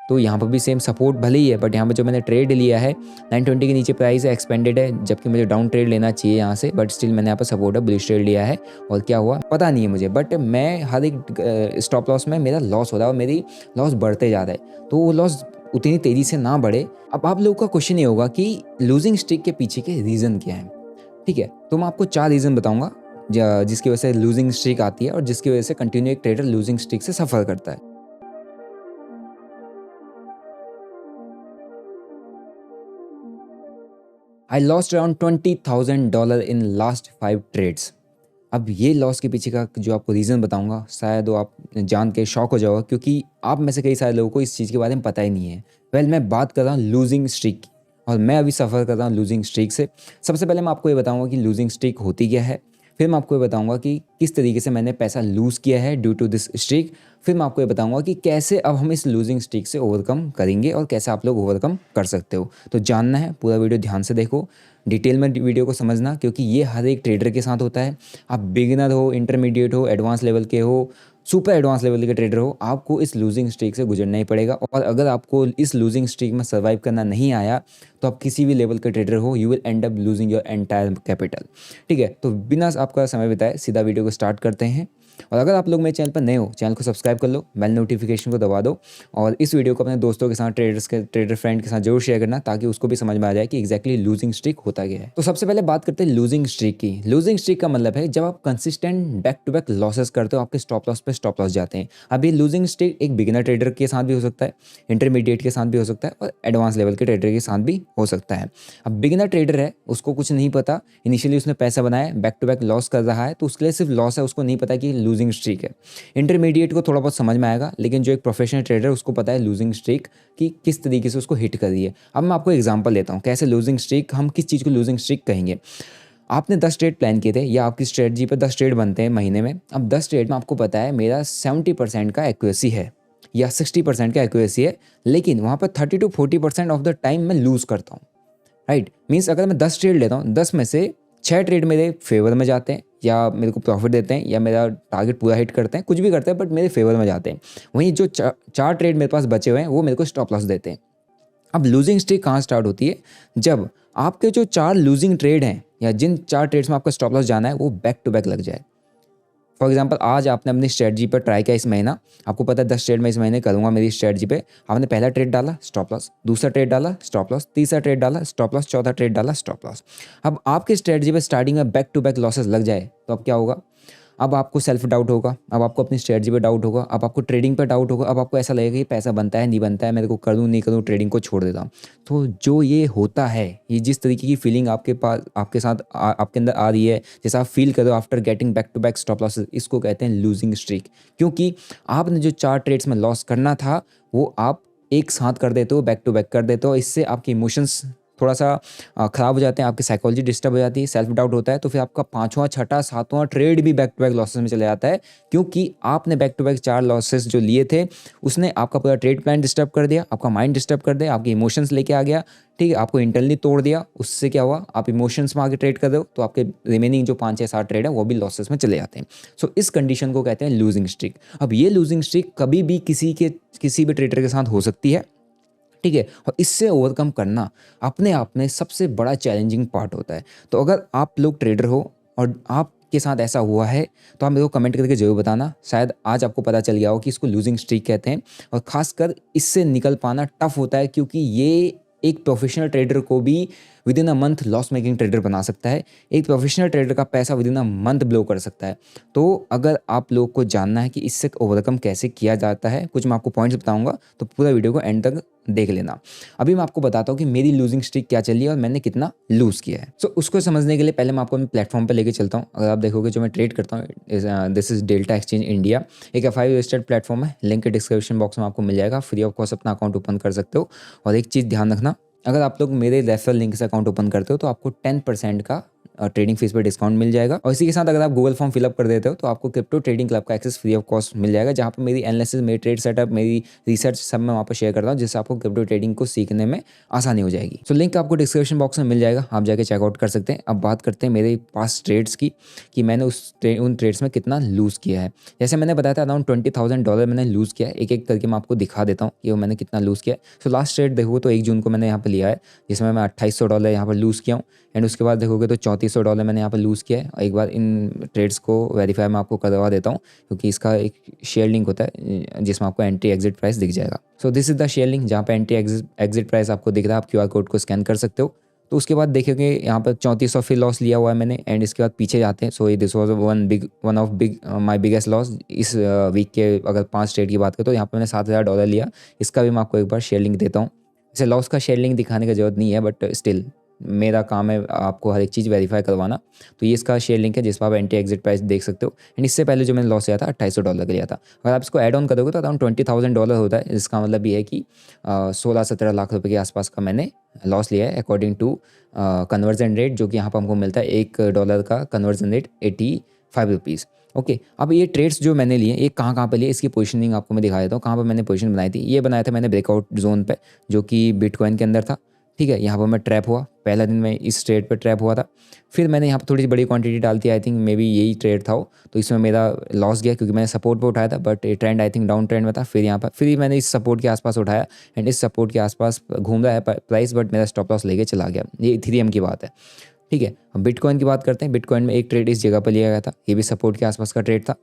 तो यहाँ पर भी सेम सपोर्ट भले ही है, बट यहाँ पर जो मैंने ट्रेड लिया है 920 के नीचे प्राइस है, एक्सपेंडेड है, जबकि मुझे डाउन ट्रेड लेना चाहिए यहाँ से, बट स्टिल मैंने यहाँ पर सपोर्ट है बुलिश ट्रेड लिया है। और क्या हुआ पता नहीं है मुझे, बट मैं हर एक स्टॉप लॉस में मेरा लॉस हो रहा है और मेरी लॉस बढ़ते जा रहा है, तो वो लॉस उतनी तेज़ी से ना बढ़े। अब आप लोगों का क्वेश्चन ये होगा कि लूजिंग स्ट्रीक के पीछे के रीज़न क्या है। ठीक है, तो मैं आपको 4 रीज़न बताऊंगा जिसकी वजह से लूजिंग स्ट्रीक आती है और जिसकी वजह से कंटिन्यू एक ट्रेडर लूजिंग स्ट्रीक से सफ़र करता है। I lost around $20,000 in last 5 trades. अब ये लॉस के पीछे का जो आपको रीज़न बताऊंगा, शायद वो आप जान के शॉक हो जाओगे, क्योंकि आप में से कई सारे लोगों को इस चीज़ के बारे में पता ही नहीं है। मैं बात कर रहा हूँ लूजिंग स्ट्रीक की, और मैं अभी सफ़र कर रहा हूँ लूजिंग स्ट्रीक से। सबसे पहले मैं आपको ये बताऊंगा कि लूजिंग स्ट्रीक होती क्या है, फिर मैं आपको ये बताऊंगा कि किस तरीके से मैंने पैसा लूज़ किया है ड्यू टू दिस स्ट्रीक, फिर मैं आपको ये बताऊंगा कि कैसे अब हम इस लूजिंग स्ट्रीक से ओवरकम करेंगे और कैसे आप लोग ओवरकम कर सकते हो। तो जानना है, पूरा वीडियो ध्यान से देखो, डिटेल में वीडियो को समझना, क्योंकि ये हर एक ट्रेडर के साथ होता है। आप बिगिनर हो, इंटरमीडिएट हो, एडवांस लेवल के हो, सुपर एडवांस लेवल के ट्रेडर हो, आपको इस लूजिंग स्ट्रीक से गुजरना ही पड़ेगा। और अगर आपको इस लूजिंग स्ट्रीक में सर्वाइव करना नहीं आया, तो आप किसी भी लेवल के ट्रेडर हो, you will and up losing your entire capital. ठीक है, तो बिना आपका समय बिताए सीधा वीडियो को स्टार्ट करते हैं। और अगर आप लोग मेरे चैनल पर नए हो, चैनल को सब्सक्राइब कर लो, बेल नोटिफिकेशन को दबा दो, और इस वीडियो को अपने दोस्तों के साथ, ट्रेडर फ्रेंड के साथ जरूर शेयर करना, ताकि उसको भी समझ में आ जाए कि एग्जैक्टली लूजिंग स्ट्रीक होता क्या है। तो सबसे पहले बात करते हैं लूजिंग स्ट्रीक की। लूजिंग स्ट्रीक का मतलब है जब आप consistent back to back losses करते हो, आपके स्टॉप लॉस पे स्टॉप लॉस जाते हैं। अब ये लूजिंग स्ट्रीक एक बिगिनर ट्रेडर के साथ भी हो सकता है, इंटरमीडिएट के साथ भी हो सकता है, और एडवांस लेवल के ट्रेडर के साथ भी हो सकता है। अब बिगिनर ट्रेडर है, उसको कुछ नहीं पता, इनिशियली उसने पैसा बनाया, बैक टू बैक लॉस कर रहा है, तो उसके लिए सिर्फ लॉस है, उसको नहीं पता कि लूजिंग स्ट्रीक है। इंटरमीडिएट को थोड़ा बहुत समझ में आएगा, लेकिन जो एक प्रोफेशनल ट्रेडर उसको पता है लूजिंग स्ट्रीक कि किस तरीके से उसको हिट कर रही है। अब मैं आपको एग्जांपल देता हूँ कैसे लूजिंग स्ट्रीक, हम किस चीज़ को लूजिंग स्ट्रीक कहेंगे। आपने 10 ट्रेड प्लान किए थे, या आपकी स्ट्रेटजी पर 10 ट्रेड बनते हैं महीने में। अब 10 ट्रेड में आपको पता है मेरा 70% का एक्यूरेसी है या 60% का एक्यूरेसी है, लेकिन वहाँ पर 30 to 40% ऑफ द टाइम मैं लूज़ करता हूँ। राइट, मीन्स अगर मैं 10 ट्रेड लेता हूँ, 10 में से 6 ट्रेड मेरे फेवर में जाते हैं, या मेरे को प्रॉफिट देते हैं, या मेरा टारगेट पूरा हिट करते हैं, कुछ भी करते हैं, बट मेरे फेवर में जाते हैं। वहीं जो 4 ट्रेड मेरे पास बचे हुए हैं, वो मेरे को स्टॉप लॉस देते हैं। अब लूजिंग स्ट्रीक कहाँ स्टार्ट होती है, जब आपके जो 4 लूजिंग ट्रेड हैं, या जिन 4 ट्रेड्स में आपका स्टॉप लॉस जाना है, वो बैक टू बैक लग जाए। फॉर एग्जाम्पल, आज आपने अपनी स्ट्रेटजी पर ट्राई किया इस महीना, आपको पता है 10 ट्रेड मैं इस महीने करूंगा मेरी स्ट्रेटजी पे। आपने पहला ट्रेड डाला, स्टॉप लॉस, दूसरा ट्रेड डाला, स्टॉप लॉस, तीसरा ट्रेड डाला, स्टॉप लॉस, चौथा ट्रेड डाला, स्टॉप लॉस। अब आपकी स्ट्रेटजी पे स्टार्टिंग में बैक टू बैक लॉसेस लग जाए, तो अब क्या होगा, अब आपको सेल्फ डाउट होगा, अब आपको अपनी स्ट्रेटजी पे डाउट होगा, अब आपको ट्रेडिंग पे डाउट होगा, अब आपको ऐसा लगेगा कि पैसा बनता है नहीं बनता है, मेरे को करूँ नहीं करूँ, ट्रेडिंग को छोड़ देता हूँ। तो जो ये होता है, ये जिस तरीके की फीलिंग आपके पास आपके साथ आपके अंदर आ रही है, जैसा आप फील करो after getting back to back stop losses, इसको कहते हैं लूजिंग स्ट्रीक। क्योंकि आपने जो 4 ट्रेड्स में लॉस करना था, वो आप एक साथ कर देते हो, बैक टू बैक कर देते हो। इससे आपके इमोशंस थोड़ा सा ख़राब हो जाते हैं, आपकी साइकोलॉजी डिस्टर्ब हो जाती है, सेल्फ डाउट होता है, तो फिर आपका 5वां, 6ठा, 7वां ट्रेड भी बैक टू बैक लॉसेस में चले जाता है, क्योंकि आपने बैक टू बैक 4 लॉसेस जो लिए थे, उसने आपका पूरा ट्रेड प्लान डिस्टर्ब कर दिया, आपका माइंड डिस्टर्ब कर दिया, आपके इमोशंस लेके आ गया। ठीक है, आपको इंटरनली तोड़ दिया। उससे क्या हुआ, आप इमोशंस में आगे ट्रेड कर रहे हो, तो आपके रिमेनिंग जो 5 या 7 ट्रेड है, वो भी लॉसेस में चले जाते हैं। सो इस कंडीशन को कहते हैं लूजिंग स्ट्रीक। अब ये लूजिंग स्ट्रीक कभी भी किसी भी ट्रेडर के साथ हो सकती है। ठीक है, और इससे ओवरकम करना अपने आप में सबसे बड़ा चैलेंजिंग पार्ट होता है। तो अगर आप लोग ट्रेडर हो और आपके साथ ऐसा हुआ है, तो आप मेरे को कमेंट करके जरूर बताना। शायद आज आपको पता चल गया हो कि इसको लूजिंग स्ट्रीक कहते हैं, और खासकर इससे निकल पाना टफ होता है, क्योंकि ये एक प्रोफेशनल ट्रेडर को भी with in a month loss making trader बना सकता है। एक प्रोफेशनल ट्रेडर का पैसा with in a month blow कर सकता है। तो अगर आप लोग को जानना है कि इससे ओवरकम कैसे किया जाता है, कुछ मैं आपको पॉइंट्स बताऊंगा, तो पूरा वीडियो को एंड तक देख लेना। अभी मैं आपको बताता हूँ कि मेरी लूजिंग स्ट्रीक क्या चली है और मैंने कितना लूज़ किया है। सो उसको समझने के लिए पहले मैं आपको अपने प्लेटफॉर्म पर लेके चलता हूँ। अगर आप देखोगे जो मैं ट्रेड करता हूँ, this is delta exchange India, एक FI रजिस्टर्ड प्लेटफॉर्म है। लिंक डिस्क्रिप्शन बॉक्स में आपको मिल जाएगा, फ्री ऑफ कॉस्ट अपना अकाउंट ओपन कर सकते हो। और एक चीज़ ध्यान रखना, अगर आप लोग मेरे रेफरल लिंक से अकाउंट ओपन करते हो, तो आपको 10% का ट्रेडिंग फीस पर डिस्काउंट मिल जाएगा। और इसी के साथ अगर आप गूगल फॉर्म फिलअप कर देते हो तो आपको क्रिप्टो ट्रेडिंग क्लब का एक्सेस फ्री ऑफ कॉस्ट मिल जाएगा, जहाँ पर मेरी एनालिसिस, मेरी ट्रेड सेटअप, मेरी रिसर्च सब मैं वहाँ पर शेयर करता हूँ, जिससे आपको क्रिप्टो ट्रेडिंग को सीखने में आसानी हो जाएगी। तो लिंक आपको डिस्क्रिप्शन बॉक्स में मिल जाएगा, आप जाके चेकआउट कर सकते हैं। अब बात करते हैं मेरे पास ट्रेड्स की कि मैंने उन ट्रेड्स में कितना लूज़ किया है। जैसे मैंने बताया था अराउंड $20,000 मैंने लूज़ किया है। एक एक करके मैं आपको दिखा देता हूँ कि वो मैंने कितना लूज़ किया है। सो लास्ट ट्रेड देखोगे तो 1 जून को मैंने यहाँ पर लिया है, जिसमें मैं $2800 यहाँ पर लूज़ किया हूँ। एंड उसके बाद देखोगे तो $3400 मैंने यहाँ पर लूज़ किया है। एक बार इन ट्रेड्स को वेरीफाई मैं आपको करवा देता हूँ, क्योंकि इसका एक शेयर लिंक होता है जिसमें आपको एंट्री एग्जिट प्राइस दिख जाएगा। सो this is the share link, जहाँ पे एंट्री एग्जिट प्राइस आपको दिख रहा है। आप क्यूआर कोड को स्कैन कर सकते हो। तो उसके बाद देखोगे यहाँ पर 3400 फिर लॉस लिया हुआ है मैंने। एंड इसके बाद पीछे जाते हैं। So this was one of my biggest loss इस वीक के। अगर 5 ट्रेड की बात करें तो यहाँ पर मैंने $7000 लिया। इसका भी मैं आपको एक बार शेयर लिंक देता हूँ। इसे लॉस का शेयर लिंक दिखाने की जरूरत नहीं है, बट स्टिल मेरा काम है आपको हर एक चीज़ वेरीफाई करवाना। तो ये इसका शेयर लिंक है जिस पर आप एंट्री एग्जिट प्राइस देख सकते हो। एंड इससे पहले जो मैंने लॉस लिया था $2800 का लिया था। अगर आप इसको ऐड ऑन करोगे तो अराउंड $20,000 होता है। इसका मतलब ये है कि 16-17 लाख रुपए के आसपास का मैंने लॉस लिया है अकॉर्डिंग टू कन्वर्जन रेट, जो कि यहाँ पर हमको मिलता है $1 का कन्वर्जन रेट 85 रुपीज़। ओके, अब ये ट्रेड्स जो मैंने लिए ये कहाँ पे लिए, इसकी पोजीशनिंग आपको मैं दिखा देता हूँ। कहाँ पर मैंने पोजीशन बनाई थी, ये बनाया था मैंने ब्रेकआउट जोन पे, जो कि बिटकॉइन के अंदर था। ठीक है, यहाँ पर मैं ट्रैप हुआ। पहला दिन मैं इस ट्रेड पे ट्रैप हुआ था। फिर मैंने यहाँ पर थोड़ी सी बड़ी क्वांटिटी डाल दी। आई थिंक मे बी यही ट्रेड था वो। तो इसमें मेरा लॉस गया क्योंकि मैंने सपोर्ट पे उठाया था, बट ये trend I think down trend में था। फिर यहाँ पर फिर मैंने इस सपोर्ट के आसपास उठाया एंड इस सपोर्ट के आसपास घूम रहा है प्राइस, बट मेरा स्टॉप लॉस लेके चला गया। ये इथेरियम की बात है। ठीक है, अब बिटकॉइन की बात करते हैं। बिटकॉइन में एक ट्रेड इस जगह पर लिया गया था, ये भी सपोर्ट के आसपास का ट्रेड था,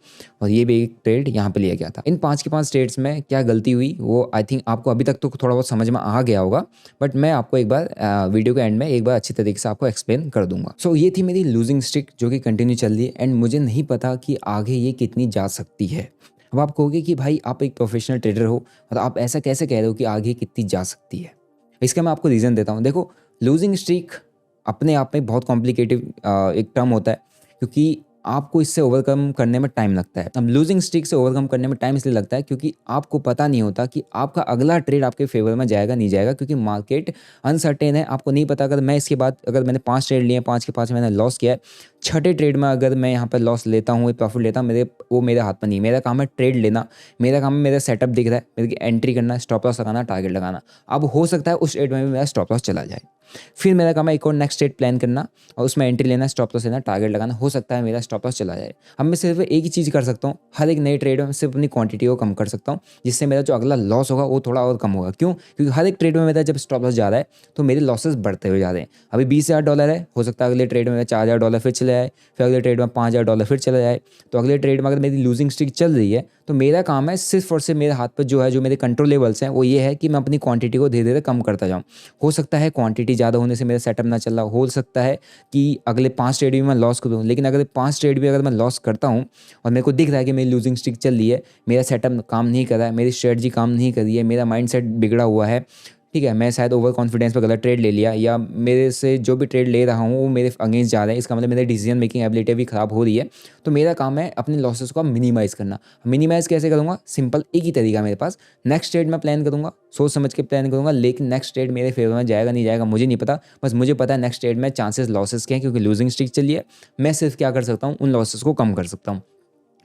और ये भी एक ट्रेड यहाँ पे लिया गया था। इन 5 के 5 ट्रेड्स में क्या गलती हुई वो आई थिंक आपको अभी तक तो थोड़ा बहुत समझ में आ गया होगा, बट मैं आपको एक बार वीडियो के एंड में एक बार अच्छी तरीके से आपको एक्सप्लेन कर दूंगा। सो ये थी मेरी लूजिंग स्ट्रिक जो कि कंटिन्यू चल रही है, एंड मुझे नहीं पता कि आगे ये कितनी जा सकती है। अब आप कहोगे कि भाई आप एक प्रोफेशनल ट्रेडर हो और आप ऐसा कैसे कह रहे हो कि आगे कितनी जा सकती है। इसका मैं आपको रीज़न देता हूँ। देखो, लूजिंग स्ट्रीक अपने आप में बहुत कॉम्प्लिकेटिव एक टर्म होता है, क्योंकि आपको इससे ओवरकम करने में टाइम लगता है। अब लूजिंग स्ट्रीक से ओवरकम करने में टाइम इसलिए लगता है क्योंकि आपको पता नहीं होता कि आपका अगला ट्रेड आपके फेवर में जाएगा नहीं जाएगा, क्योंकि मार्केट अनसर्टेन है। आपको नहीं पता, अगर मैं इसके बाद अगर मैंने 5 ट्रेड लिए, 5 के 5 मैंने लॉस किया है, 6ठे ट्रेड में अगर मैं यहाँ पर लॉस लेता हूँ, प्रॉफिट लेता हूँ, वो मेरे हाथ में नहीं। मेरा काम है ट्रेड लेना, मेरा काम है मेरा सेटअप दिख रहा है, मेरी एंट्री करना, स्टॉप लॉस लगाना, टारगेट लगाना। अब हो सकता है उस ट्रेड में भी मेरा स्टॉप लॉस चला जाए। फिर मेरा काम है एक और नेक्स्ट ट्रेड प्लान करना और उसमें एंट्री लेना, स्टॉप लॉस लेना, टारगेट लगाना। हो सकता है मेरा स्टॉप लॉस चला जाए। अब मैं सिर्फ एक ही चीज़ कर सकता हूँ, हर एक नए ट्रेड में सिर्फ अपनी क्वांटिटी को कम कर सकता हूँ, जिससे मेरा जो अगला लॉस होगा वो थोड़ा और कम होगा। क्यों? क्योंकि हर एक ट्रेड में मेरा जब स्टॉप लॉस जा रहा है तो मेरे लॉसेस बढ़ते हुए जा रहे हैं। अभी $20,000 है, हो सकता है अगले ट्रेड में $4,000 फिर चले जाए, फिर अगले ट्रेड में $5,000 फिर चला जाए। तो अगले ट्रेड में अगर मेरी लूजिंग स्ट्रीक चल रही है तो मेरा काम है सिर्फ और सिर्फ मेरे हाथ पर जो है, जो मेरे कंट्रोल लेवल्स हैं, वो ये है कि मैं अपनी क्वांटिटी को धीरे धीरे कम करता जाऊँ। हो सकता है क्वांटिटी ज़्यादा होने से मेरा सेटअप ना चल रहा हो सकता है कि अगले 5 ट्रेड भी मैं लॉस करूँ, लेकिन अगर 5 ट्रेड भी अगर मैं लॉस करता हूँ और मेरे को दिख रहा है कि मेरी लूजिंग स्ट्रीक चल रही है, मेरा सेटअप काम नहीं कर रहा है, मेरी स्ट्रेटजी काम नहीं कर रही है, मेरा माइंडसेट बिगड़ा हुआ है, ठीक है, मैं शायद ओवर कॉन्फिडेंस पर गलत ट्रेड ले लिया, या मेरे से जो भी ट्रेड ले रहा हूँ वो मेरे अगेंस्ट जा रहे हैं, इसका मतलब मेरे डिसीजन मेकिंग एबिलिटी भी ख़राब हो रही है। तो मेरा काम है अपने लॉसेस को मिनिमाइज़ करना। मिनिमाइज़ कैसे करूँगा? सिंपल एक ही तरीका मेरे पास, नेक्स्ट ट्रेड मैं प्लान करूँगा, सोच समझ के प्लान करूँगा, लेकिन नेक्स्ट ट्रेड मेरे फेवर में जाएगा नहीं जाएगा मुझे नहीं पता। बस मुझे पता है नेक्स्ट ट्रेड में चांसेस लॉसेस के हैं, क्योंकि लूजिंग स्ट्रीक चलिए है। मैं सिर्फ क्या कर सकता हूँ, उन लॉसेस को कम कर सकता हूँ।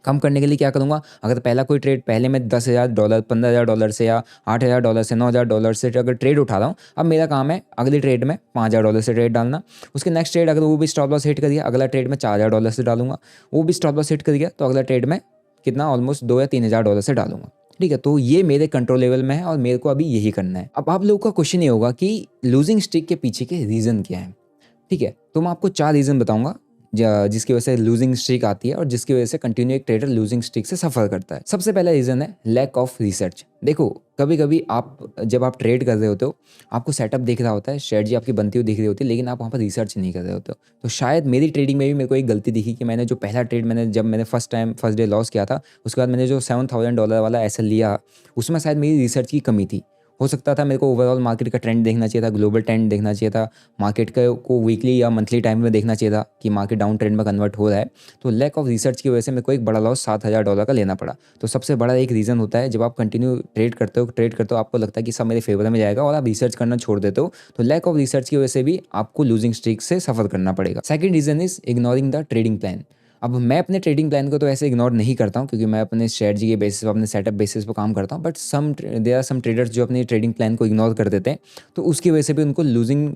कम करने के लिए क्या करूँगा? अगर पहला कोई ट्रेड पहले मैं $10,000, $15,000 से या $8,000 से $9,000 से अगर ट्रेड उठा रहा हूँ, अब मेरा काम है अगले ट्रेड में $5,000 से ट्रेड डालना। उसके नेक्स्ट ट्रेड अगर वो भी स्टॉप लॉस हिट कर दिया, अगला ट्रेड में $4,000 से डालूंगा। वो भी स्टॉप लॉस हिट कर दिया तो अगला ट्रेड में कितना, ऑलमोस्ट $2,000 या $3,000 से डालूंगा। ठीक है, तो ये मेरे कंट्रोल लेवल में है और मेरे को अभी यही करना है। अब आप लोगों का क्वेश्चन ये होगा कि लूजिंग स्ट्रीक के पीछे के रीज़न क्या है। ठीक है, तो मैं आपको 4 रीज़न बताऊंगा जिसकी वजह से लूजिंग स्ट्रीक आती है और जिसकी वजह से कंटिन्यू एक ट्रेडर लूजिंग स्ट्रीक से सफ़र करता है। सबसे पहला रीज़न है लैक ऑफ रिसर्च। देखो, कभी कभी जब आप ट्रेड कर रहे होते हो, आपको सेटअप दिख रहा होता है, स्ट्रेटजी आपकी बनती हुई दिख रही होती है, लेकिन आप वहाँ पर रिसर्च नहीं कर रहे होते हो। तो शायद मेरी ट्रेडिंग में भी मेरे को एक गलती दिखी कि मैंने जो पहला ट्रेड जब मैंने फर्स्ट डे लॉस किया था, उसके बाद मैंने जो $7,000 वाला एसएल लिया, उसमें शायद मेरी रिसर्च की कमी थी। हो सकता था मेरे को ओवरऑल मार्केट का ट्रेंड देखना चाहिए था, ग्लोबल ट्रेंड देखना चाहिए था, मार्केट को वीकली या मंथली टाइम में देखना चाहिए था कि मार्केट डाउन ट्रेंड में कन्वर्ट हो रहा है। तो लैक ऑफ रिसर्च की वजह से मेरे को एक बड़ा लॉस $7,000 का लेना पड़ा। तो सबसे बड़ा एक रीज़न होता है, जब आप कंटिन्यू ट्रेड करते हो आपको लगता है कि सब मेरे फेवर में जाएगा और आप रिसर्च करना छोड़ देते हो, तो लैक ऑफ रिसर्च की वजह से भी आपको लूजिंग स्ट्रीक से सफ़र करना पड़ेगा। Second reason is ignoring the trading plan. अब मैं अपने ट्रेडिंग प्लान को तो ऐसे इग्नोर नहीं करता हूँ, क्योंकि मैं अपने स्ट्रेटजी के बेसिस पर, अपने सेटअप बेसिस पर काम करता हूँ, but there are some traders जो अपनी ट्रेडिंग प्लान को इग्नोर कर देते हैं, तो उसकी वजह से भी उनको लूजिंग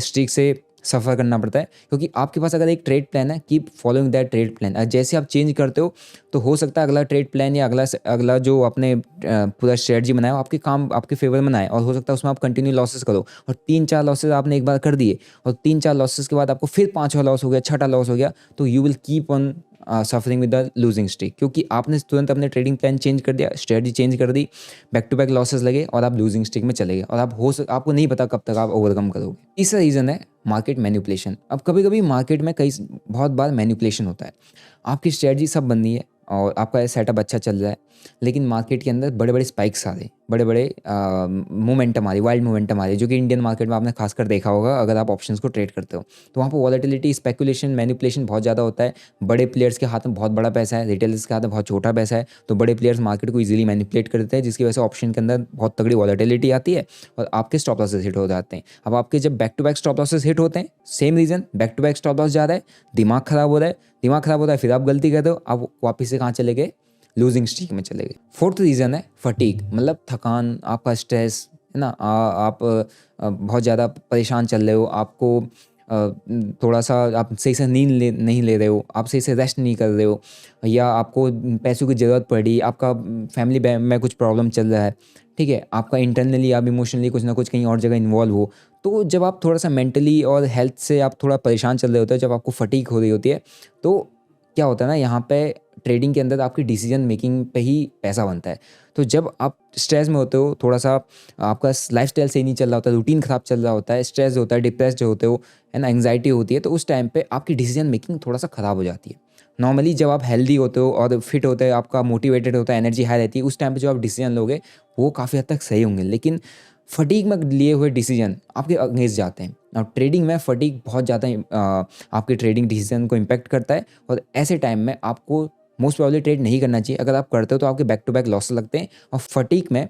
स्ट्रीक से सफ़र करना पड़ता है। क्योंकि आपके पास अगर एक ट्रेड प्लान है, keep following that trade plan. जैसे आप चेंज करते हो तो हो सकता है अगला ट्रेड प्लान या अगला जो आपने पूरा स्ट्रेटजी बनाया आपके फेवर में ना आए, और हो सकता है उसमें आप कंटिन्यू लॉसेस करो, और 3-4 लॉसेस आपने एक बार कर दिए, और 3-4 लॉसेस के बाद आपको फिर 5वां लॉस हो गया, 6ठा लॉस हो गया, तो you will keep on suffering with the losing streak, क्योंकि आपने तुरंत अपने ट्रेडिंग प्लान चेंज कर दिया, स्ट्रेटजी चेंज कर दी, बैक टू बैक लॉसेस लगे और आप लूजिंग स्ट्रीक में चले गए, और आपको नहीं पता कब तक आप ओवरकम करोगे। तीसरा रीज़न है मार्केट मैनिपुलेशन। अब कभी कभी मार्केट में बहुत बार मैनिपुलेशन होता है। आपकी स्ट्रेटजी सब बननी है और आपका सेटअप अच्छा चल रहा है, लेकिन मार्केट के अंदर बड़े बड़े स्पाइक्स आ रहे, बड़े बड़े मोमेंटम आ रही, वाइल्ड मोमेंटम आ रही, जो कि इंडियन मार्केट में आपने खासकर देखा होगा अगर आप ऑप्शंस को ट्रेड करते हो। तो वहाँ पर वॉलेटिलिटी, स्पेकुलेशन, मैनिपुलेशन बहुत ज़्यादा होता है। बड़े प्लेयर्स के हाथ में बहुत बड़ा पैसा है, रिटेलर्स के हाथ में बहुत छोटा पैसा है, तो बड़े प्लेयर्स मार्केट को ईजिली मैनिपुलेट कर देते हैं, जिसकी वजह से ऑप्शन के अंदर बहुत तगड़ी वॉलेटिलिटी आती है और आपके स्टॉप लॉसेस हिट हो जाते हैं। अब आपके जब back to back stop losses hit होते हैं, same reason, back to back stop loss जा रहा है, दिमाग खराब हो रहा है, फिर आप गलती कर दो, आप वापस से कहाँ चले गए, लूजिंग स्ट्रीक में चले गए। फोर्थ रीज़न है फटीग, मतलब थकान, आपका स्ट्रेस है ना, आप बहुत ज़्यादा परेशान चल रहे हो, आपको थोड़ा सा आप सही से नींद नहीं ले रहे हो, आप सही से रेस्ट नहीं कर रहे हो, या आपको पैसों की ज़रूरत पड़ी, आपका फैमिली में कुछ प्रॉब्लम चल रहा है, ठीक है, आपका इंटरनली आप इमोशनली कुछ ना कुछ कहीं और जगह इन्वॉल्व हो, तो जब आप थोड़ा सा मेंटली और हेल्थ से आप थोड़ा परेशान चल रहे होते हो, जब आपको फटीग हो रही होती है, तो क्या होता है ना, यहाँ पे ट्रेडिंग के अंदर आपकी डिसीजन मेकिंग पे ही पैसा बनता है। तो जब आप स्ट्रेस में होते हो, थोड़ा सा आपका लाइफस्टाइल सही नहीं चल रहा होता, रूटीन ख़राब चल रहा होता है, स्ट्रेस होता है, डिप्रेस्ड होते हो, है ना, एंग्जाइटी होती है, तो उस टाइम पे आपकी डिसीजन मेकिंग थोड़ा सा ख़राब हो जाती है। नॉर्मली जब आप हेल्दी होते हो और फिट होते हो, आपका मोटिवेटेड होता है, एनर्जी हाई रहती है, उस टाइम पे जो आप डिसीजन लोगे वो काफ़ी हद तक सही होंगे, लेकिन फटीग में लिए हुए डिसीजन आपके अगेंस्ट जाते हैं। अब ट्रेडिंग में फटीग बहुत ज़्यादा आपके ट्रेडिंग डिसीजन को इम्पैक्ट करता है, और ऐसे टाइम में आपको मोस्ट प्रॉब्ली ट्रेड नहीं करना चाहिए। अगर आप करते हो तो आपके बैक टू बैक लॉसेस लगते हैं, और फटीग में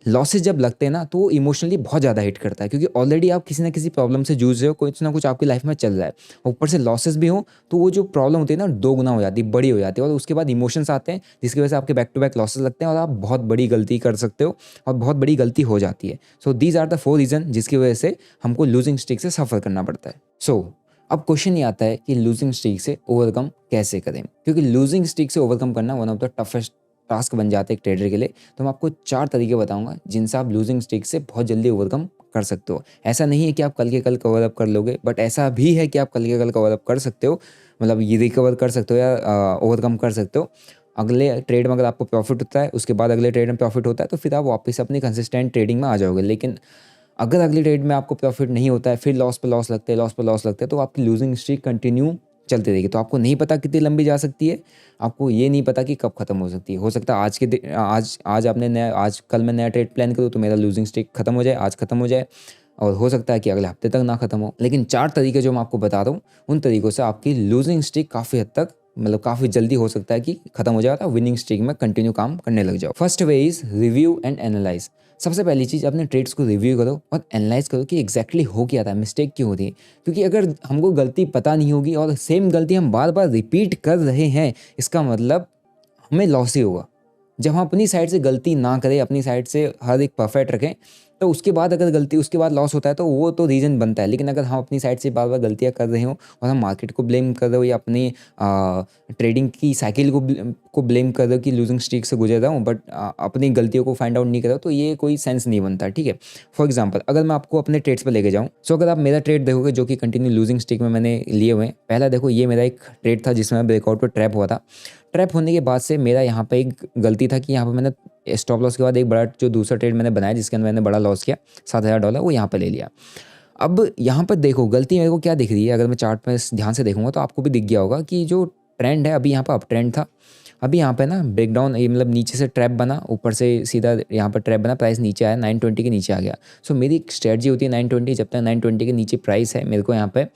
लॉसेस जब लगते हैं ना, तो वो इमोशनली बहुत ज़्यादा हिट करता है, क्योंकि ऑलरेडी आप किसी ना किसी प्रॉब्लम से जूझ रहे हो, कुछ ना कुछ आपकी लाइफ में चल रहा है, ऊपर से लॉसेस भी हो, तो वो जो प्रॉब्लम होती है ना, 2 गुना हो जाती है, बड़ी हो जाती है, और उसके बाद इमोशंस आते हैं, जिसकी वजह से आपके बैक टू बैक लॉसेस लगते हैं और आप बहुत बड़ी गलती कर सकते हो, और बहुत बड़ी गलती हो जाती है। So these are the 4 reason जिसकी वजह से हमको लूजिंग स्ट्रीक से सफ़र करना पड़ता है। अब क्वेश्चन ये आता है कि लूजिंग स्ट्रीक से ओवरकम कैसे करें, क्योंकि लूजिंग स्ट्रीक से ओवरकम करना one of the toughest task बन जाते हैं एक ट्रेडर के लिए। तो मैं आपको 4 तरीके बताऊंगा जिनसे आप लूजिंग स्ट्रीक से बहुत जल्दी ओवरकम कर सकते हो। ऐसा नहीं है कि आप कल के कल कवर अप कर लोगे, बट ऐसा भी है कि आप कल के कल कवर अप कर सकते हो, मतलब ये रिकवर कर सकते हो या ओवरकम कर सकते हो। अगले ट्रेड में अगर आपको प्रॉफिट होता है, उसके बाद अगले ट्रेड में प्रॉफिट होता है, तो फिर आप वापस अपनी कंसिस्टेंट ट्रेडिंग में आ जाओगे। लेकिन अगर अगली ट्रेड में आपको प्रॉफिट नहीं होता है, फिर लॉस पे लॉस लगते हैं, लॉस पे लॉस लगते हैं, तो आपकी लूजिंग स्ट्रीक कंटिन्यू चलती रहेगी। तो आपको नहीं पता कितनी लंबी जा सकती है, आपको ये नहीं पता कि कब खत्म हो सकती है। हो सकता है आज आपने आज कल मैं नया ट्रेड प्लान करूँ तो मेरा लूजिंग स्ट्रीक खत्म हो जाए, आज खत्म हो जाए, और हो सकता है कि अगले हफ्ते तक ना खत्म हो। लेकिन 4 तरीके जो मैं आपको बता रहा हूँ, उन तरीकों से आपकी लूजिंग स्ट्रीक काफ़ी हद तक, मतलब काफ़ी जल्दी हो सकता है कि खत्म हो जाए, विनिंग स्ट्रीक में कंटिन्यू काम करने लग जाओ। First way is review and analyse. सबसे पहली चीज़, अपने ट्रेड्स को रिव्यू करो और एनालाइज करो कि एग्जैक्टली हो क्या था, मिस्टेक क्यों होती है। क्योंकि अगर हमको गलती पता नहीं होगी और सेम गलती हम बार बार रिपीट कर रहे हैं, इसका मतलब हमें लॉस ही होगा। जब हम अपनी साइड से गलती ना करें, अपनी साइड से हर एक परफेक्ट रखें, तो उसके बाद अगर गलती, उसके बाद लॉस होता है, तो वो तो रीज़न बनता है। लेकिन अगर हम अपनी साइड से बार बार गलतियाँ कर रहे हो और हम मार्केट को ब्लेम कर रहे हो या अपनी ट्रेडिंग की साइकिल को ब्लेम कर रहे हो कि लूजिंग स्ट्रीक से गुजर रहा हूँ, बट अपनी गलतियों को फाइंड आउट नहीं कर रहे हो, तो ये कोई सेंस नहीं बनता। ठीक है, फॉर एग्जाम्पल अगर मैं आपको अपने ट्रेड्स पर लेके जाऊँ, सो अगर आप मेरा ट्रेड देखोगे जो कि कंटिन्यू लूजिंग स्ट्रीक में मैंने लिए हुए हैं, पहला देखो, ये मेरा एक ट्रेड था जिसमें मैं ब्रेकआउट पर ट्रैप हुआ था। ट्रैप होने के बाद से मेरा यहाँ पे एक गलती था कि यहाँ पे मैंने स्टॉप लॉस के बाद एक बड़ा जो दूसरा ट्रेड मैंने बनाया जिसके अंदर मैंने बड़ा लॉस किया, $7,000 वो यहाँ पे ले लिया। अब यहाँ पर देखो गलती मेरे को क्या दिख रही है, अगर मैं चार्ट में ध्यान से देखूंगा तो आपको भी दिख गया होगा कि जो ट्रेंड है अभी यहाँ पर अप ट्रेंड था, अभी यहाँ पे ना ब्रेकडाउन, ये मतलब नीचे से ट्रैप बना, ऊपर से सीधा यहाँ पर ट्रैप बना, प्राइस नीचे आया, 920 के नीचे आ गया। सो मेरी एक स्ट्रेटजी होती है 920, जब तक 920 के नीचे प्राइस है मेरे को यहाँ पे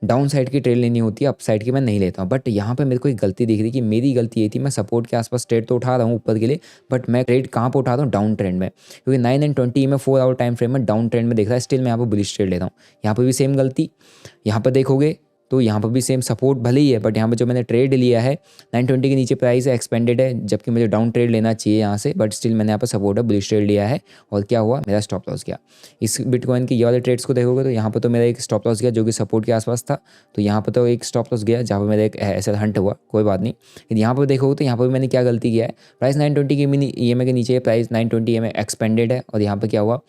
डाउन साइड की ट्रेड लेनी होती है, अप साइड की मैं नहीं लेता हूँ। बट यहाँ पे मेरे को एक गलती दिख रही कि मेरी गलती ये थी, मैं सपोर्ट के आसपास ट्रेड तो उठा रहा हूँ ऊपर के लिए, बट मैं ट्रेड कहाँ पे उठा रहा हूँ, डाउन ट्रेंड में, क्योंकि 9 एंड 20 में 4 आवर टाइम फ्रेम में डाउन ट्रेंड में दिख रहा है, स्टिल मैं यहाँ पर बुलिश ट्रेड लेता हूँ। यहाँ पर भी सेम गलती, यहाँ पर देखोगे तो यहाँ पर भी सेम सपोर्ट भले ही है, बट यहाँ पर जो मैंने ट्रेड लिया है 920 के नीचे प्राइस है, एक्सपेंडेड है, जबकि मुझे डाउन ट्रेड लेना चाहिए यहाँ से, बट स्टिल मैंने यहाँ पर सपोर्ट है, बुलिश ट्रेड लिया है। और क्या हुआ, मेरा स्टॉप लॉस गया। इस बिटकॉइन के ये वाले ट्रेड्स को देखोगे तो यहाँ पर तो मेरा एक स्टॉप लॉस गया जो कि सपोर्ट के आसपास था, तो यहाँ पर तो एक स्टॉप लॉस गया जहाँ पर मेरा एक ऐसा हंट हुआ, कोई बात नहीं। लेकिन यहाँ पर देखोगे तो यहाँ पर भी मैंने क्या गलती किया है, प्राइस 920 की EMA के नीचे, प्राइस 920 EMA एक्सपेंडेड है, और यहाँ पर क्या हुआ,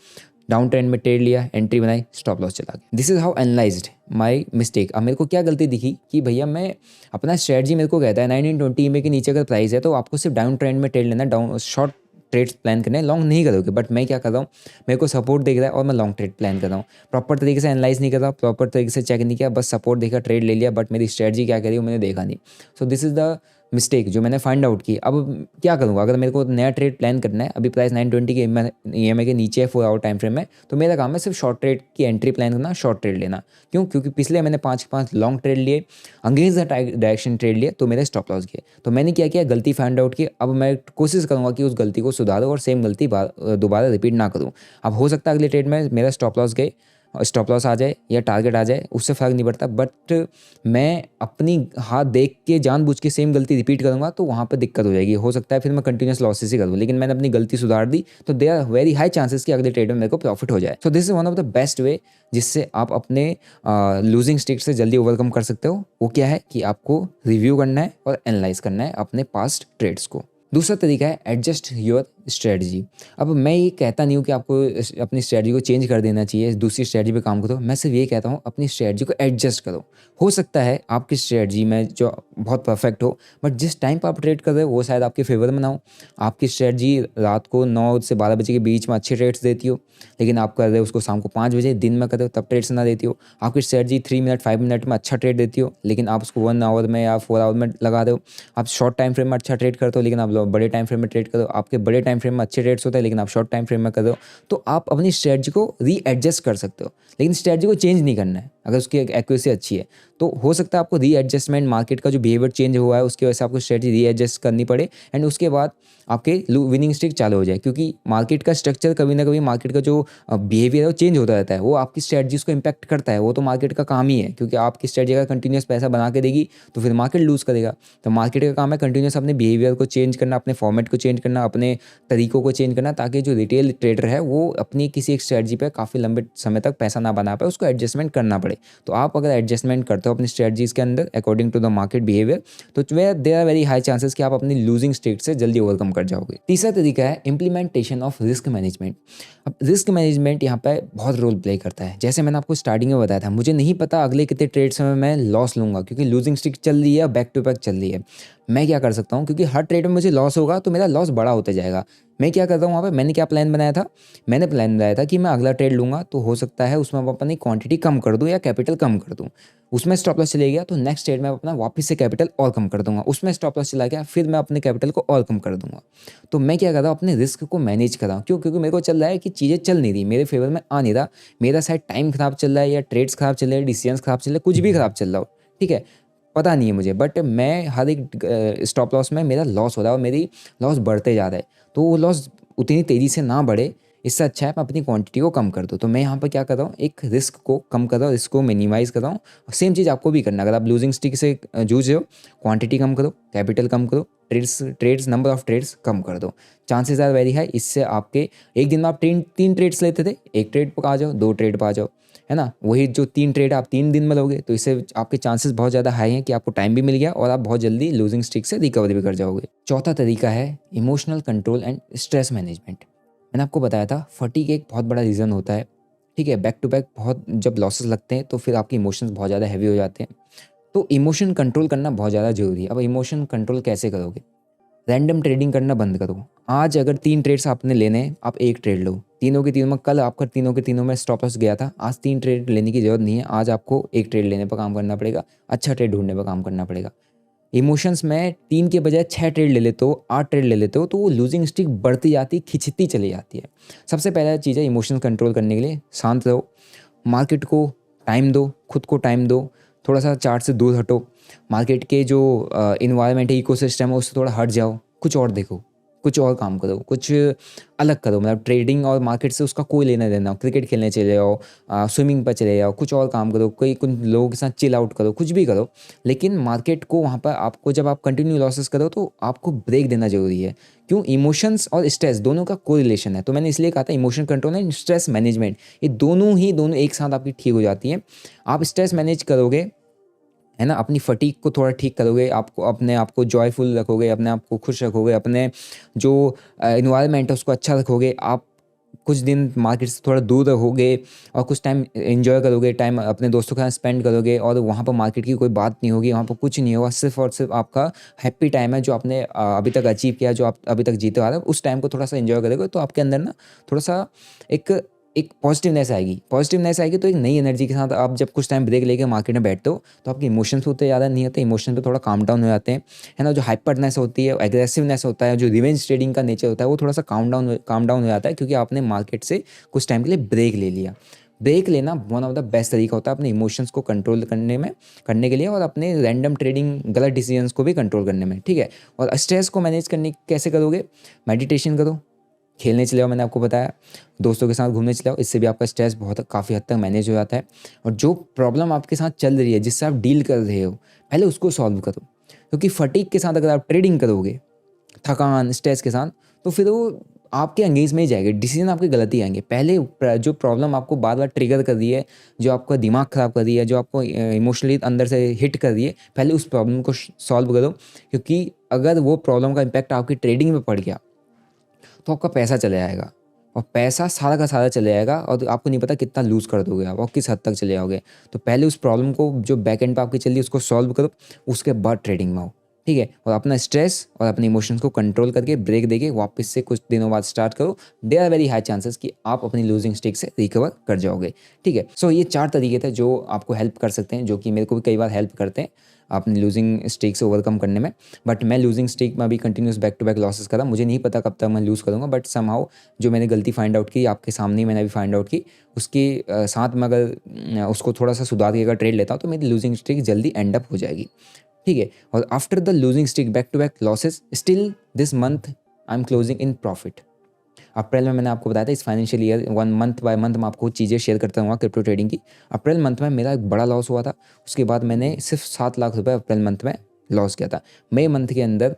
डाउन ट्रेंड में ट्रेड लिया, एंट्री बनाई, स्टॉप लॉस चला गया। This is how analysed my mistake. अब मेरे को क्या गलती दिखी कि भैया मैं अपना स्ट्रेटजी मेरे को कहता है 920 EMA के नीचे अगर प्राइस है तो आपको सिर्फ डाउन ट्रेंड में ट्रेड लेना, डाउन शॉर्ट ट्रेड्स प्लान करने, लॉन्ग नहीं करोगे। बट मैं क्या कर रहा हूँ, मेरे को सपोर्ट दिख रहा है और मैं लॉन्ग ट्रेड प्लान कर रहा हूँ, प्रॉपर तरीके से एनालाइज नहीं कर रहा, प्रॉपर तरीके से चेक नहीं किया, बस सपोर्ट देखा, ट्रेड ले लिया, बट मेरी स्ट्रेटजी क्या करी वो मैंने देखा नहीं। So this is the mistake जो मैंने फाइंड आउट की। अब क्या करूँगा, अगर मेरे को नया ट्रेड प्लान करना है, अभी प्राइस 920 के EMA के नीचे है 4 आवर टाइम फ्रेम में, तो मेरा काम है सिर्फ शॉर्ट ट्रेड की एंट्री प्लान करना, शॉर्ट ट्रेड लेना। क्यों, क्योंकि पिछले मैंने 5 लॉन्ग ट्रेड लिए, अगेंस्ट द डायरेक्शन ट्रेड लिए, तो मेरे स्टॉप लॉस गए। तो मैंने क्या किया, गलती फाइंड आउट की। अब मैं कोशिश करूँगा कि उस गलती को सुधारूँ और सेम गलती दोबारा रिपीट ना करूँ। अब हो सकता है अगले ट्रेड में मेरा स्टॉप लॉस गए, स्टॉप लॉस आ जाए या टारगेट आ जाए, उससे फ़र्क नहीं पड़ता, बट मैं अपनी हाथ देख के जानबूझ के सेम गलती रिपीट करूँगा तो वहाँ पर दिक्कत हो जाएगी। हो सकता है फिर मैं कंटिन्यूस लॉसेस ही करूँ, लेकिन मैंने अपनी गलती सुधार दी तो there are very high chances कि अगले ट्रेड में मेरे को प्रॉफिट हो जाए। So this is one of the best way जिससे आप अपने लूजिंग स्ट्रीक से जल्दी ओवरकम कर सकते हो। वो क्या है कि आपको रिव्यू करना है और एनालाइज करना है अपने पास्ट ट्रेड्स को। दूसरा तरीका है एडजस्ट योर स्ट्रेटजी। अब मैं ये कहता नहीं हूँ कि आपको अपनी स्ट्रेटजी को चेंज कर देना चाहिए, दूसरी स्ट्रेटजी पे काम करो। मैं सिर्फ ये कहता हूँ अपनी स्ट्रेटजी को एडजस्ट करो। हो सकता है आपकी स्ट्रेटजी में जो बहुत परफेक्ट हो, बट जिस टाइम पर आप ट्रेड कर रहे हो वो शायद आपके फेवर में ना हो। आपकी स्ट्रेटजी रात को 9 से 12 बजे के बीच में अच्छे ट्रेड्स देती हो, लेकिन आप कर रहे हो उसको शाम को 5 बजे दिन में कर रहे हो, तब ट्रेड्स ना देती हो। आपकी स्ट्रेटजी 3 मिनट 5 मिनट में अच्छा ट्रेड देती हो, लेकिन आप उसको 1 आवर में या 4 आवर में लगा रहे हो। आप शॉर्ट टाइम फ्रेम में अच्छा ट्रेड करते हो, लेकिन आप बड़े टाइम फ्रेम में ट्रेड करो। आपके बड़े टाइम फ्रेम में अच्छे ट्रेड्स होते हैं, लेकिन आप शॉर्ट टाइम फ्रेम में कर दो। तो आप अपनी स्ट्रेटजी को रीएडजस्ट कर सकते हो, लेकिन स्ट्रेटजी को चेंज नहीं करना है। अगर उसकी एक्यूरेसी अच्छी है तो हो सकता है आपको रीएडजस्टमेंट, मार्केट का जो बिहेवियर चेंज हुआ है उसकी वजह से आपको स्ट्रेटजी रीएडजस्ट करनी पड़े, एंड उसके बाद आपके विनिंग स्ट्रिक चालू हो जाए। क्योंकि मार्केट का स्ट्रक्चर कभी ना कभी, मार्केट का जो बिहेवियर है वो चेंज होता रहता है, वो आपकी स्ट्रेटजीज को इंपैक्ट करता है। वो तो मार्केट का काम ही है, क्योंकि आपकी स्ट्रेटजी अगर कंटिन्यूस पैसा बना के देगी तो फिर मार्केट लूज करेगा। तो मार्केट का काम है कंटिन्यूस अपने बिहेवियर को चेंज करना, अपने फॉर्मेट को चेंज करना, अपने तरीकों को चेंज करना, ताकि जो रिटेल ट्रेडर है वो अपनी किसी एक स्ट्रेटजी पर काफ़ी लंबे समय तक पैसा ना बना पाए, उसको एडजस्टमेंट करना पड़े। तो आप अगर एडजस्टमेंट करते हो अपनी स्ट्रेटजीज के अंदर according to the market behaviour, तो there are very high chances कि आप अपनी लूजिंग स्टेट से जल्दी ओवरकम कर जाओगे। तीसरा तरीका है इम्प्लीमेंटेशन ऑफ रिस्क मैनेजमेंट। अब रिस्क मैनेजमेंट यहाँ पे बहुत रोल प्ले करता है। जैसे मैंने आपको स्टार्टिंग में बताया था, मुझे नहीं पता अगले कितने ट्रेड्स में मैं लॉस लूँगा, क्योंकि लूजिंग स्ट्रिक चल रही है, बैक टू बैक चल रही है। मैं क्या कर सकता हूँ, क्योंकि हर ट्रेड में मुझे लॉस होगा तो मेरा लॉस बड़ा होता जाएगा। मैं क्या करता हूँ वहाँ पे, मैंने क्या प्लान बनाया था, मैंने प्लान बनाया था कि मैं अगला ट्रेड लूँगा तो हो सकता है उसमें अपनी क्वांटिटी कम कर दूँ या कैपिटल कम कर दूँ। उसमें स्टॉप लॉस चले गया तो नेक्स्ट ट्रेड में अपना वापस से कैपिटल और कम कर दूंगा। उसमें स्टॉप लॉस चला गया, फिर मैं अपने कैपिटल को और कम कर दूंगा। तो मैं क्या कर रहा हूँ, अपने रिस्क को मैनेज कर रहा हूँ। क्यों, क्योंकि मेरे को चल रहा है कि चीज़ें चल नहीं रही, मेरे फेवर में आ नहीं रहा, मेरा शायद टाइम खराब चल रहा है या ट्रेड्स खराब चल रहे हैं, डिसीजंस खराब चल रहे हैं, कुछ भी खराब चल रहा हो, ठीक है, पता नहीं है मुझे, बट मैं हर एक स्टॉप लॉस में मेरा लॉस हो रहा है और मेरी लॉस बढ़ते जा रहा है। तो वो लॉस उतनी तेज़ी से ना बढ़े, इससे अच्छा है मैं अपनी क्वांटिटी को कम कर दूँ। तो मैं यहाँ पर क्या कर रहा हूँ, एक रिस्क को कम कर रहा हूँ, रिस्क को मिनिमाइज कर रहा हूँ। सेम चीज़ आपको भी करना है। अगर आप लूजिंग स्ट्रीक से जूझ रहे हो, क्वांटिटी कम करो, कैपिटल कम करो, ट्रेड्स नंबर ऑफ ट्रेड्स कम कर दो। चांसेस आर वेरी हाई, इससे आपके एक दिन में आप तीन ट्रेड्स लेते थे, एक ट्रेड पर आ जाओ, 2 ट्रेड पर आ जाओ, है ना। वही जो 3 ट्रेड आप 3 दिन में लोगे, तो इससे आपके चांसेस बहुत ज़्यादा हाई हैं कि आपको टाइम भी मिल गया और आप बहुत जल्दी लूजिंग स्ट्रीक से रिकवर भी कर जाओगे। चौथा तरीका है emotional control and stress management. मैंने आपको बताया था फटीग एक बहुत बड़ा रीज़न होता है, ठीक है। बैक टू बैक बहुत जब लॉसेस लगते हैं तो फिर आपके इमोशंस बहुत ज़्यादा हैवी हो जाते हैं। तो इमोशन कंट्रोल करना बहुत ज़्यादा ज़रूरी है। अब इमोशन कंट्रोल कैसे करोगे, रैंडम ट्रेडिंग करना बंद करो। आज अगर 3 ट्रेड्स आपने लेने हैं, आप एक ट्रेड लो, तीनों के तीनों में, कल आपका तीनों के तीनों में स्टॉप लॉस गया था, आज 3 ट्रेड लेने की जरूरत नहीं है। आज आपको एक ट्रेड लेने पर काम करना पड़ेगा, अच्छा ट्रेड ढूंढने पर काम करना पड़ेगा। इमोशंस में 3 के बजाय 6 ट्रेड ले लेते हो, 8 ट्रेड ले लेते हो, तो वो लूजिंग स्ट्रीक बढ़ती जाती, खिंचती चली जाती है। सबसे पहला चीज़ है इमोशंस कंट्रोल करने के लिए शांत रहो, मार्केट को टाइम दो, खुद को टाइम दो, थोड़ा-सा चार्ट से दूर हटो, मार्केट के जो एनवायरनमेंट है, इकोसिस्टम है, उससे थोड़ा हट जाओ, कुछ और देखो, कुछ और काम करो, कुछ अलग करो। मतलब ट्रेडिंग और मार्केट से उसका कोई लेना देना, क्रिकेट खेलने चले जाओ, स्विमिंग पर चले जाओ, कुछ और काम करो, कोई कुछ लोगों के साथ चिल आउट करो, कुछ भी करो। लेकिन मार्केट को वहाँ पर आपको, जब आप कंटिन्यू लॉसेस करो तो आपको ब्रेक देना ज़रूरी है। क्यों? इमोशंस और स्ट्रेस दोनों का कोई रिलेशन है। तो मैंने इसलिए कहा था emotion control and stress management, ये दोनों एक साथ आपकी ठीक हो जाती हैं। आप स्ट्रेस मैनेज करोगे, है ना, अपनी फटीग को थोड़ा ठीक करोगे, आपको अपने आप को जॉयफुल रखोगे, अपने आप को खुश रखोगे, अपने जो एनवायरनमेंट है उसको अच्छा रखोगे, आप कुछ दिन मार्केट से थोड़ा दूर रहोगे और कुछ टाइम एंजॉय करोगे, टाइम अपने दोस्तों के साथ स्पेंड करोगे, और वहाँ पर मार्केट की कोई बात नहीं होगी, वहाँ पर कुछ नहीं होगा, सिर्फ और सिर्फ आपका हैप्पी टाइम है जो आपने अभी तक अचीव किया, जो आप अभी तक जीते आ रहे हो, उस टाइम को थोड़ा सा एंजॉय करोगे, तो आपके अंदर ना थोड़ा सा एक एक पॉजिटिवनेस आएगी। तो एक नई एनर्जी के साथ आप जब कुछ टाइम ब्रेक लेके मार्केट में बैठते हो तो आपके इमोशंस उतने ज़्यादा नहीं होते, इमोशन पे थोड़ा काम डाउन हो जाते हैं, है ना। जो हाइपरनेस होती है, एग्रेसिवनेस होता है, जो रिवेंज ट्रेडिंग का नेचर होता है, वो थोड़ा सा काम डाउन हो जाता है, क्योंकि आपने मार्केट से कुछ टाइम के लिए ब्रेक ले लिया। ब्रेक लेना वन ऑफ द बेस्ट तरीका होता है अपने इमोशंस को कंट्रोल करने के लिए, और अपने रैंडम ट्रेडिंग गलत डिसीजंस को भी कंट्रोल करने में, ठीक है। और स्ट्रेस को मैनेज करने कैसे करोगे? मेडिटेशन करो, खेलने चले जाओ, मैंने आपको बताया, दोस्तों के साथ घूमने चले जाओ, इससे भी आपका स्ट्रेस बहुत काफ़ी हद तक मैनेज हो जाता है। और जो प्रॉब्लम आपके साथ चल रही है, जिससे आप डील कर रहे हो, पहले उसको सॉल्व करो। क्योंकि फटीग के साथ अगर आप ट्रेडिंग करोगे, थकान, स्ट्रेस के साथ, तो फिर वो आपके एंगेज में ही जाएगा, डिसीजन आपके गलत ही आएंगे। पहले जो प्रॉब्लम आपको बार बार ट्रिगर कर रही है, जो आपका दिमाग ख़राब कर रही है, जो आपको इमोशनली अंदर से हिट कर रही है, पहले उस प्रॉब्लम को सॉल्व करो। क्योंकि अगर वो प्रॉब्लम का इम्पैक्ट आपकी ट्रेडिंग में पड़ गया तो आपका पैसा चले जाएगा, और पैसा सारा का सारा चले जाएगा, और आपको नहीं पता कितना लूज़ कर दोगे आप और किस हद तक चले जाओगे। तो पहले उस प्रॉब्लम को जो बैक एंड पे आपकी चल रही है उसको सॉल्व करो, उसके बाद ट्रेडिंग में आओ, ठीक है। और अपना स्ट्रेस और अपने इमोशंस को कंट्रोल करके ब्रेक देके वापस से कुछ दिनों बाद स्टार्ट करो। There are very high chances कि आप अपनी लूजिंग स्ट्रीक से रिकवर कर जाओगे, ठीक है। सो ये 4 तरीके थे जो आपको हेल्प कर सकते हैं, जो कि मेरे को भी कई बार हेल्प करते हैं अपनी लूजिंग स्ट्रीक से ओवरकम करने में। बट मैं लूजिंग स्ट्रीक में अभी continuous back to back losses कर रहा हूँ, मुझे नहीं पता कब तक मैं लूज़ करूँगा, बट समहाउ जो मैंने गलती फाइंड आउट की, आपके सामने ही मैंने अभी फाइंड आउट की, उसके साथ में अगर उसको थोड़ा सा सुधार के अगर ट्रेड लेता हूँ तो मेरी लूजिंग स्ट्रीक जल्दी एंड अप हो जाएगी, ठीक है। और after the losing streak back to back losses, still this month I am closing in profit. April में मैंने आपको बताया था, इस financial year 1 month by month मैं आपको चीज़ें शेयर करता हूँ क्रिप्टो ट्रेडिंग की। अप्रैल मंथ में मेरा एक बड़ा लॉस हुआ था, उसके बाद मैंने सिर्फ 7 लाख रुपए अप्रैल मंथ में लॉस किया था। मई मंथ के अंदर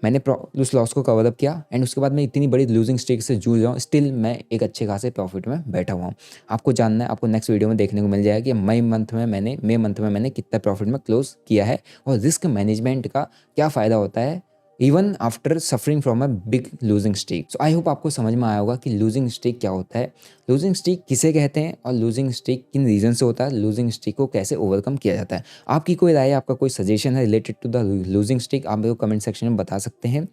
मैंने उस लॉस को कवर अप किया, एंड उसके बाद मैं इतनी बड़ी लूजिंग स्ट्रीक से जूझ रहा हूँ, स्टिल मैं एक अच्छे खासे प्रॉफिट में बैठा हुआ हूँ। आपको जानना है, आपको नेक्स्ट वीडियो में देखने को मिल जाएगा कि मई मंथ में मैंने कितना प्रॉफिट में क्लोज किया है, और रिस्क मैनेजमेंट का क्या फ़ायदा होता है even after suffering from a big losing streak. So I hope आपको समझ में आया होगा कि लूजिंग स्ट्रीक क्या होता है, लूजिंग स्ट्रीक किसे कहते हैं, और लूजिंग स्ट्रीक किन रीज़न से होता है, लूजिंग स्ट्रीक को कैसे ओवरकम किया जाता है। आपकी कोई राय, आपका कोई सजेशन है related to the losing streak, आप मेरे को कमेंट सेक्शन में बता सकते हैं,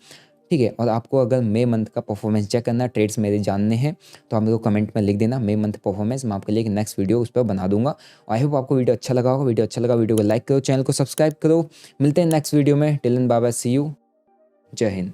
ठीक है। और आपको अगर मई मंथ का परफॉर्मेंस चेक करना, ट्रेड्स मेरे जानने हैं, तो आप मेरे को कमेंट में लिख देना मई मंथ परफॉर्मेंस, मैं आपके लिए एक नेक्स्ट वीडियो उस पर बना दूंगा। आई होप आपको वीडियो अच्छा लगा होगा। वीडियो को लाइक करो, चैनल को सब्सक्राइब करो। मिलते हैं नेक्स्ट वीडियो में। Till then bye bye, see you, जय हिंद।